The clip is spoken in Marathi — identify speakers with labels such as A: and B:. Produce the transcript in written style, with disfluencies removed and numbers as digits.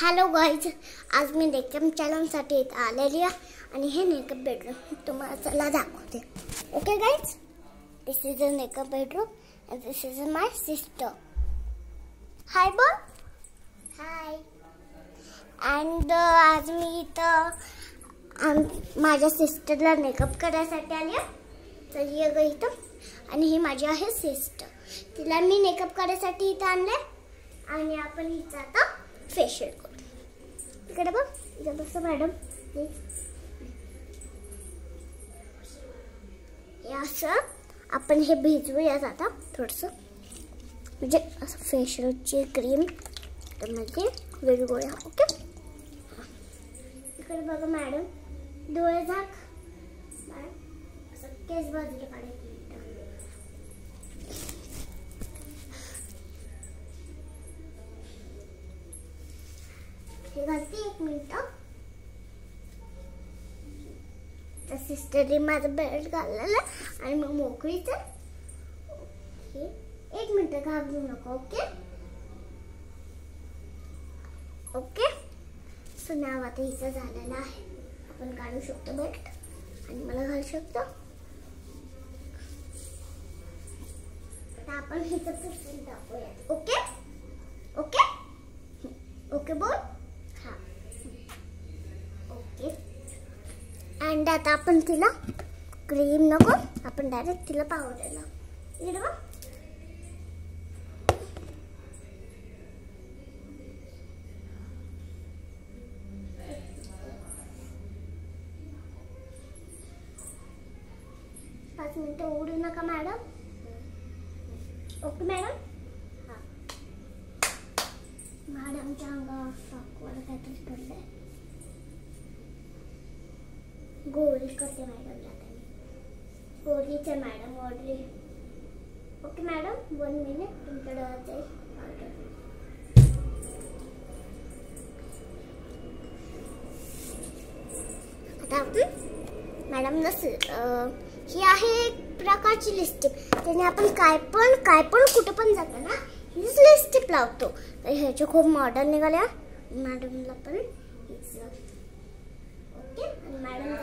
A: हॅलो गाइज, आज मी मेकअप चॅलेंजसाठी आलेली आहे आणि हे मेकअप बेडरूम तुम्हाला चला दाखवते. Okay guys, this is a makeup bedroom and this is my sister. Hi बोल. हाय. and आज मी इथं माझ्या सिस्टरला मेकअप करायसाठी आली आहे. तर ये गई इथं आणि ही माझी आहे सिस्टर. तिला मी मेकअप करायसाठी इथं आणले आणि आपण हिचा आता फेशियल करू. इकडे बघ, इकडे बस मॅडम. हे असं आपण हे भिजवूयात आता थोडंसं, म्हणजे असं फेशियलची क्रीम त्यामध्ये विरघळूया. ओके, इकडे बघा मॅडम, डोळे झाक. असं केस बाजूला काढायचं. घालते 1 मिनिट. तर सिस्टरने माझं बेल्ट घाललेलं आणि मग मोकळीच. ओके, 1 मिनिट घाबरू नको. Okay okay. सो नाव आता हिचं झालेलं आहे. आपण काढू शकतो बेल्ट आणि मला घालू शकतो. आता आपण हिचं फेशियल टाकूया. ओके ओके ओके बोल. अँड आता आपण तिला क्रीम नको, आपण डायरेक्ट तिला पावडर लावू. इकडे बघ. पाच मिनिटं उडू नका मॅडम. Okay madam. हां, मॅडमच्या अंगावर साखर काहीतरी पडलंय. गोळी करते मॅडमला. गोळीचे madam order. Okay madam, 1 minute. तुमच्याकडे जाईल आता आपण मॅडम ही आहे एक प्रकारची लिपस्टिक. त्याने आपण काय पण कुठं पण जातो ना, हीच लिपस्टिक लावतो. तर ह्याचे खूप मॉडर्न निघाल्या. मॅडमला पण ओके. आणि मॅडम